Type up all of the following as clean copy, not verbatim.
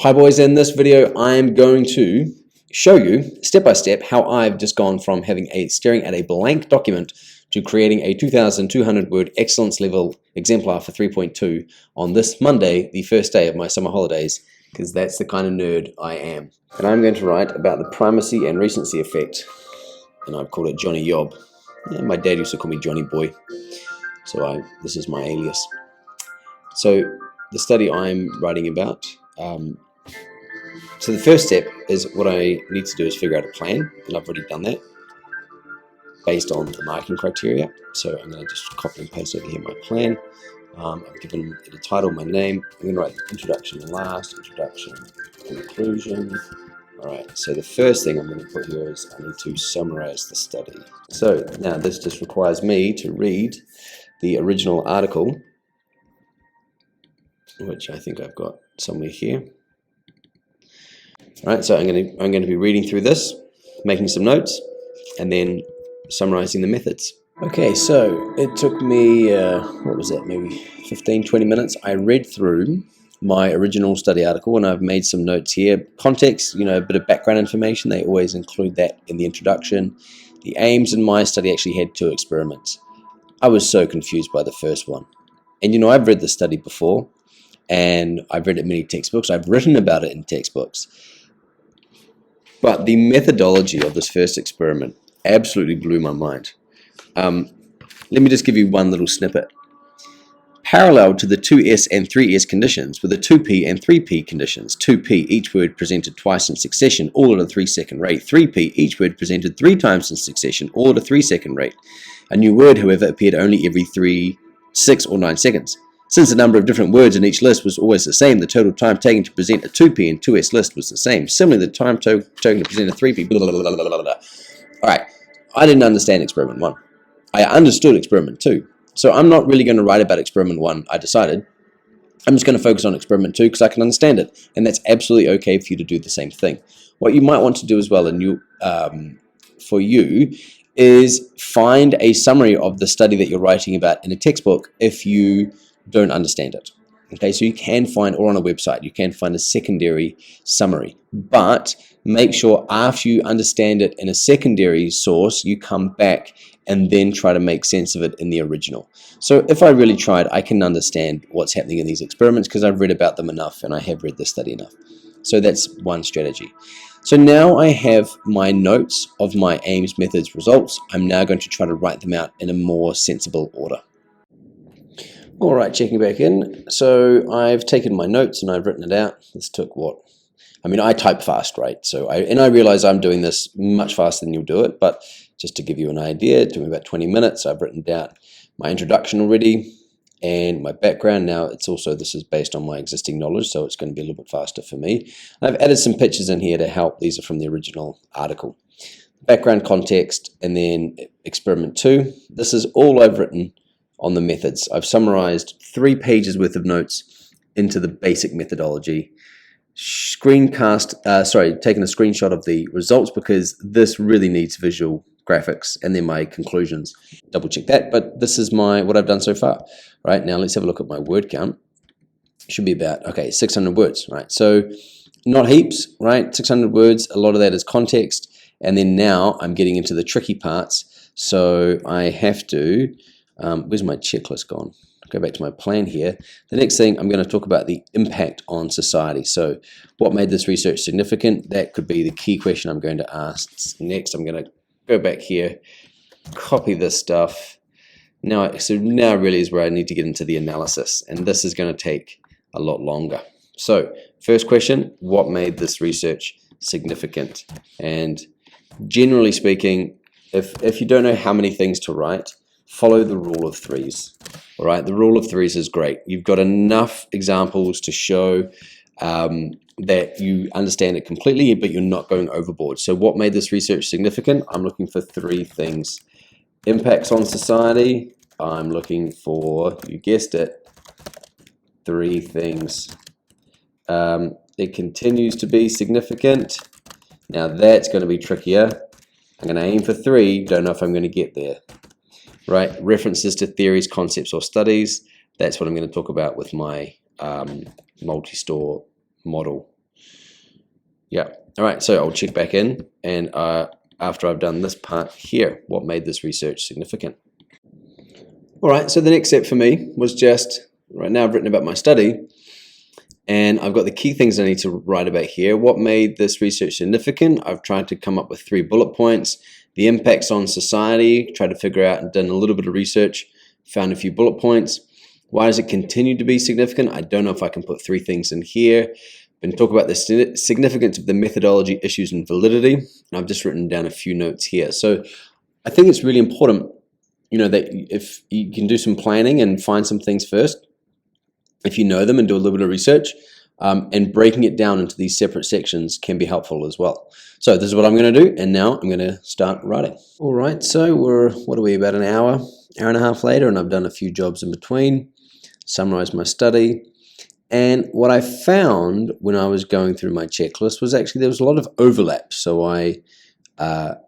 Hi boys, in this video I'm going to show you step by step how I've just gone from staring at a blank document to creating a 2,200 word excellence level exemplar for 3.2 on this Monday, the first day of my summer holidays, because that's the kind of nerd I am. And I'm going to write about the primacy and recency effect, and I've called it Johnny Yob. Yeah, my dad used to call me Johnny Boy, so this is my alias. So the study I'm writing about, so the first step is what I need to do is figure out a plan, and I've already done that based on the marking criteria. So I'm going to just copy and paste over here my plan. I've given it a title, my name. I'm going to write introduction last, introduction, conclusion. Alright, so the first thing I'm going to put here is I need to summarize the study. So now this just requires me to read the original article, which I think I've got somewhere here. Alright, so I'm going to be reading through this, making some notes, and then summarizing the methods. Okay, so it took me, what was that, maybe 15-20 minutes. I read through my original study article, and I've made some notes here. Context, a bit of background information, they always include that in the introduction. The aims in my study actually had 2 experiments. I was so confused by the first one. And I've read the study before, and I've read it in many textbooks. I've written about it in textbooks. But the methodology of this first experiment absolutely blew my mind. Let me just give you one little snippet. Parallel to the 2S and 3S conditions were the 2P and 3P conditions. 2P, each word presented twice in succession, all at a 3-second rate. 3P, each word presented 3 times in succession, all at a 3-second rate. A new word, however, appeared only every 3, 6, or 9 seconds. Since the number of different words in each list was always the same, the total time taken to present a 2P and 2S list was the same. Similarly, the time taken to present a 3P, blah, blah, blah, blah, blah, blah. Alright, I didn't understand experiment 1. I understood experiment 2. So I'm not really going to write about experiment 1, I decided. I'm just going to focus on experiment 2 because I can understand it. And that's absolutely okay for you to do the same thing. What you might want to do as well for you is find a summary of the study that you're writing about in a textbook if you don't understand it. Okay, so you can find, or on a website, you can find a secondary summary. But make sure after you understand it in a secondary source, you come back and then try to make sense of it in the original. So if I really tried, I can understand what's happening in these experiments because I've read about them enough and I have read the study enough. So that's one strategy. So now I have my notes of my aims, methods, results. I'm now going to try to write them out in a more sensible order. Alright, checking back in. So I've taken my notes and I've written it out. This took what? I type fast, right? I realize I'm doing this much faster than you'll do it, but just to give you an idea, it took me about 20 minutes. I've written down my introduction already and my background. Now this is based on my existing knowledge, so it's going to be a little bit faster for me. I've added some pictures in here to help. These are from the original article. Background, context, and then experiment 2. This is all I've written on the methods. I've summarized 3 pages worth of notes into the basic methodology. Taking a screenshot of the results because this really needs visual graphics, and then my conclusions. Double check that, but this is what I've done so far. Right, now let's have a look at my word count. Should be about, 600 words, right? So not heaps, right? 600 words, a lot of that is context, and then now I'm getting into the tricky parts. So I have to, where's my checklist gone? Go back to my plan here. The next thing I'm going to talk about the impact on society. So what made this research significant? That could be the key question I'm going to ask next. I'm going to go back here, copy this stuff. Now really is where I need to get into the analysis, and this is going to take a lot longer. So first question, what made this research significant? And generally speaking, if you don't know how many things to write, follow the rule of 3s. All right, the rule of 3s is great. You've got enough examples to show that you understand it completely, but you're not going overboard. So what made this research significant? I'm looking for 3 things. Impacts on society. I'm looking for, you guessed it, 3 things. It continues to be significant. Now that's going to be trickier. I'm going to aim for 3. Don't know if I'm going to get there. Right, references to theories, concepts, or studies. That's what I'm going to talk about with my multi-store model. Yeah. All right, so I'll check back in, and after I've done this part here, what made this research significant? All right, so the next step for me was just, right now I've written about my study, and I've got the key things I need to write about here. What made this research significant? I've tried to come up with 3 bullet points. The impacts on society, tried to figure out and done a little bit of research, found a few bullet points. Why does it continue to be significant? I don't know if I can put 3 things in here. Been talk about the significance of the methodology, issues, and validity. And I've just written down a few notes here. So I think it's really important, that if you can do some planning and find some things first, if you know them, and do a little bit of research, and breaking it down into these separate sections can be helpful as well. So this is what I'm going to do, and now I'm going to start writing. All right, so we're, about an hour and a half later, and I've done a few jobs in between, summarized my study. And what I found when I was going through my checklist was actually there was a lot of overlap, so I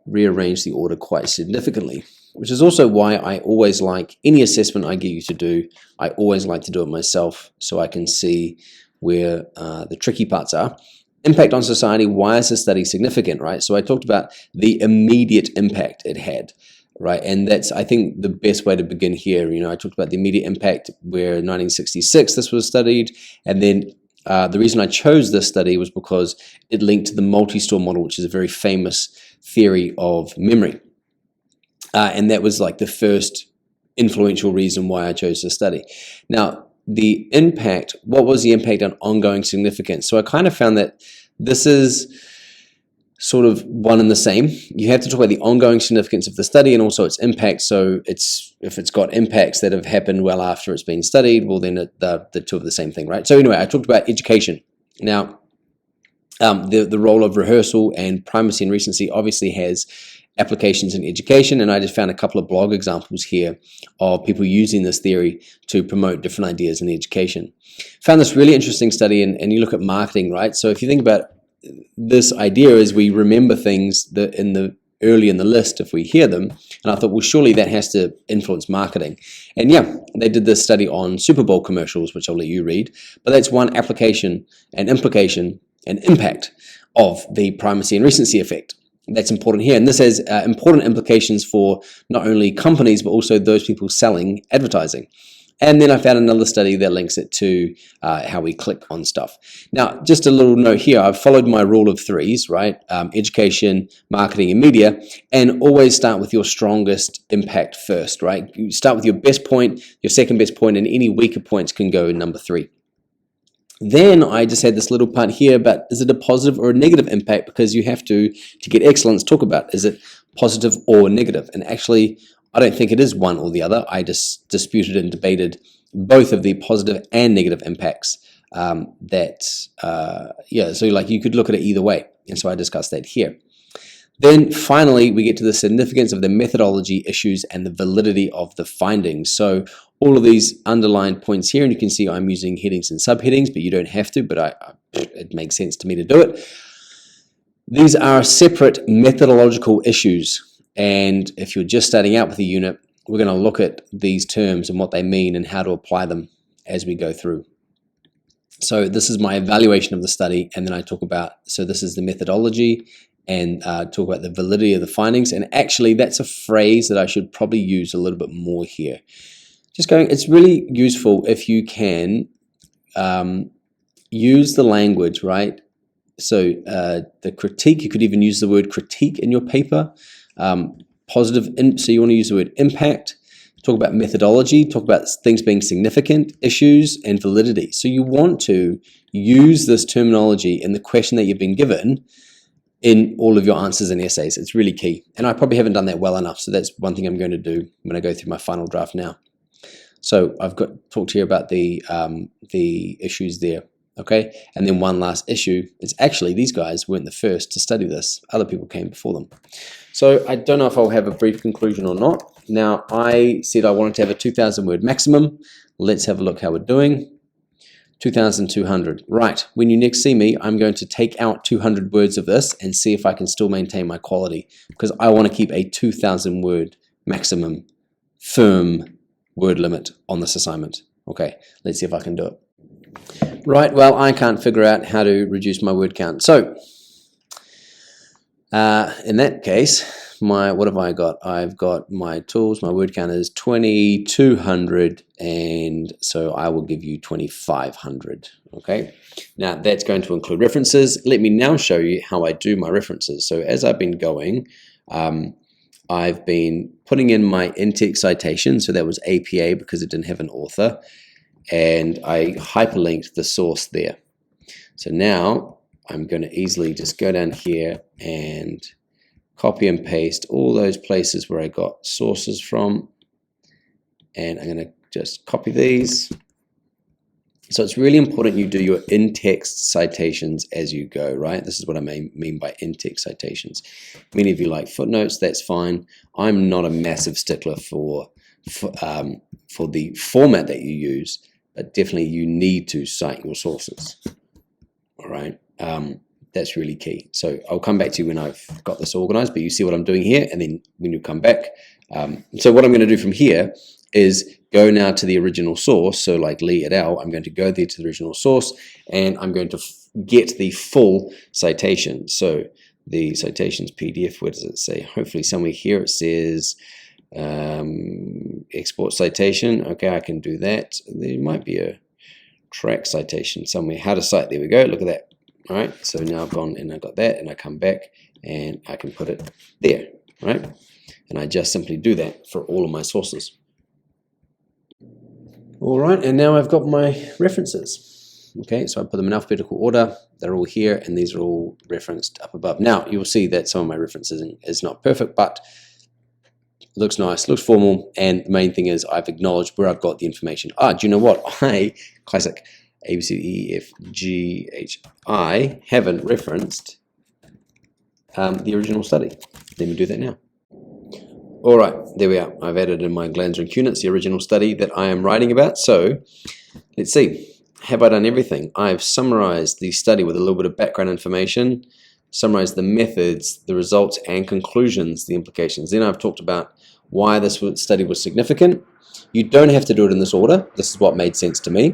rearranged the order quite significantly, which is also why I always like any assessment I get you to do, I always like to do it myself so I can see where the tricky parts are. Impact on society, why is this study significant, right? So I talked about the immediate impact it had, right? And that's, I think, the best way to begin here. I talked about the immediate impact where in 1966 this was studied, and then the reason I chose this study was because it linked to the multi-store model, which is a very famous theory of memory. And that was like the first influential reason why I chose this study. Now, the impact, what was the impact on ongoing significance? So I kind of found that this is sort of one and the same. You have to talk about the ongoing significance of the study and also its impact. So if it's got impacts that have happened well after it's been studied, well then the two of the same thing, right? So anyway, I talked about education. Now, the role of rehearsal and primacy and recency obviously has applications in education, and I just found a couple of blog examples here of people using this theory to promote different ideas in education. Found this really interesting study, and you look at marketing, right? So if you think about this idea is we remember things that early in the list if we hear them, and I thought, well, surely that has to influence marketing. And yeah, they did this study on Super Bowl commercials, which I'll let you read, but that's one application and implication and impact of the primacy and recency effect. That's important here, and this has important implications for not only companies but also those people selling advertising. And then I found another study that links it to how we click on stuff. Now, just a little note here, I've followed my rule of 3s, right? Education, marketing, and media, and always start with your strongest impact first, right? You start with your best point, your second best point, and any weaker points can go in number 3. Then I just had this little part here, but is it a positive or a negative impact? Because you have to get excellence, talk about, is it positive or negative? And actually, I don't think it is one or the other. I just disputed and debated both of the positive and negative impacts so like you could look at it either way. And so I discussed that here. Then finally, we get to the significance of the methodology, issues, and the validity of the findings. So all of these underlined points here, and you can see I'm using headings and subheadings, but you don't have to, but it makes sense to me to do it. These are separate methodological issues, and if you're just starting out with a unit, we're going to look at these terms and what they mean and how to apply them as we go through. So this is my evaluation of the study, and then I talk about, so this is the methodology, and talk about the validity of the findings. And actually, that's a phrase that I should probably use a little bit more here. It's really useful if you can use the language, right? So the critique, you could even use the word critique in your paper. So you want to use the word impact, talk about methodology, talk about things being significant, issues, and validity. So you want to use this terminology in the question that you've been given in all of your answers and essays. It's really key. And I probably haven't done that well enough, so that's one thing I'm going to do when I go through my final draft now. So I've got talked here about the issues there, okay? And then one last issue is actually these guys weren't the first to study this. Other people came before them. So I don't know if I'll have a brief conclusion or not. Now, I said I wanted to have a 2,000 word maximum. Let's have a look how we're doing. 2,200. Right, when you next see me, I'm going to take out 200 words of this and see if I can still maintain my quality, because I want to keep a 2,000 word maximum firm word limit on this assignment. Okay, let's see if I can do it. Right, well, I can't figure out how to reduce my word count. So, in that case, what have I got? I've got my tools, my word count is 2,200, and so I will give you 2,500, okay? Now, that's going to include references. Let me now show you how I do my references. So, as I've been going, I've been putting in my in-text citation, so that was APA because it didn't have an author, and I hyperlinked the source there. So now I'm going to easily just go down here and copy and paste all those places where I got sources from, and I'm going to just copy these. So it's really important you do your in-text citations as you go, right? This is what I mean by in-text citations. Many of you like footnotes, that's fine. I'm not a massive stickler for the format that you use, but definitely you need to cite your sources, all right? That's really key. So I'll come back to you when I've got this organized, but you see what I'm doing here, and then when you come back. So what I'm going to do from here is go now to the original source. So like Lee et al., I'm going to go there to the original source, and I'm going to get the full citation. So the citations PDF, where does it say? Hopefully somewhere here it says export citation. Okay, I can do that. There might be a track citation somewhere. How to cite, there we go, look at that. All right, so now I've gone and I got that, and I come back and I can put it there, right? And I just simply do that for all of my sources. All right, and now I've got my references. Okay, so I put them in alphabetical order. They're all here, and these are all referenced up above. Now, you'll see that some of my references is not perfect, but looks nice, looks formal, and the main thing is I've acknowledged where I've got the information. Do you know what? Classic A, B, C, E, F, G, H, I haven't referenced the original study. Let me do that now. All right, there we are. I've added in my glands and cunits, the original study that I am writing about. So let's see. Have I done everything? I've summarized the study with a little bit of background information, summarized the methods, the results and conclusions, the implications. Then I've talked about why this study was significant. You don't have to do it in this order. This is what made sense to me.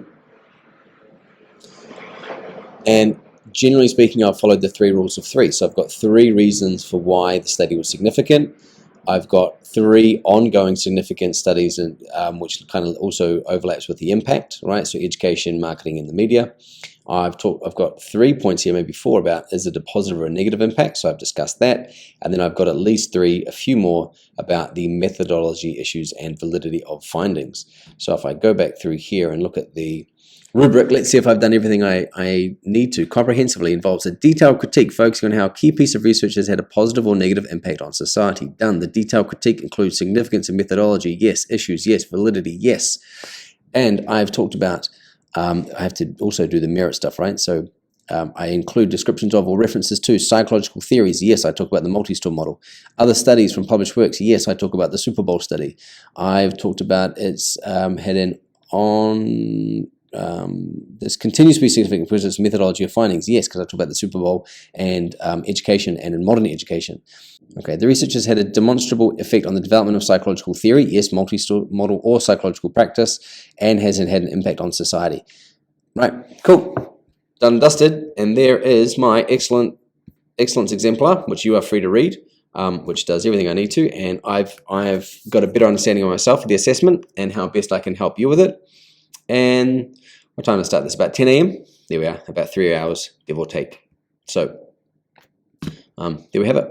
And generally speaking, I've followed the 3 rules of 3. So I've got 3 reasons for why the study was significant. I've got 3 ongoing significant studies, and which kind of also overlaps with the impact, right? So education, marketing, and the media. I've got 3 points here, maybe 4, about is it a positive or a negative impact? So I've discussed that. And then I've got at least 3, a few more, about the methodology issues and validity of findings. So if I go back through here and look at the rubric, let's see if I've done everything I need to. Comprehensively involves a detailed critique focusing on how a key piece of research has had a positive or negative impact on society. Done. The detailed critique includes significance and methodology, yes. Issues, yes. Validity, yes. And I've talked about, I have to also do the merit stuff, right? So I include descriptions of or references to psychological theories, yes. I talk about the multi-store model. Other studies from published works, yes. I talk about the Super Bowl study. I've talked about it's had an on... this continues to be significant because it's methodology of findings, yes, because I talked about the Super Bowl and education and in modern education. Okay, the research has had a demonstrable effect on the development of psychological theory, yes, multi-store model or psychological practice, and has had an impact on society. Right, cool, done and dusted, and there is my excellence exemplar, which you are free to read, which does everything I need to, and I've got a better understanding of myself for the assessment and how best I can help you with it. And what time to start this? About 10 a.m. There we are, about 3 hours, give or take. So there we have it.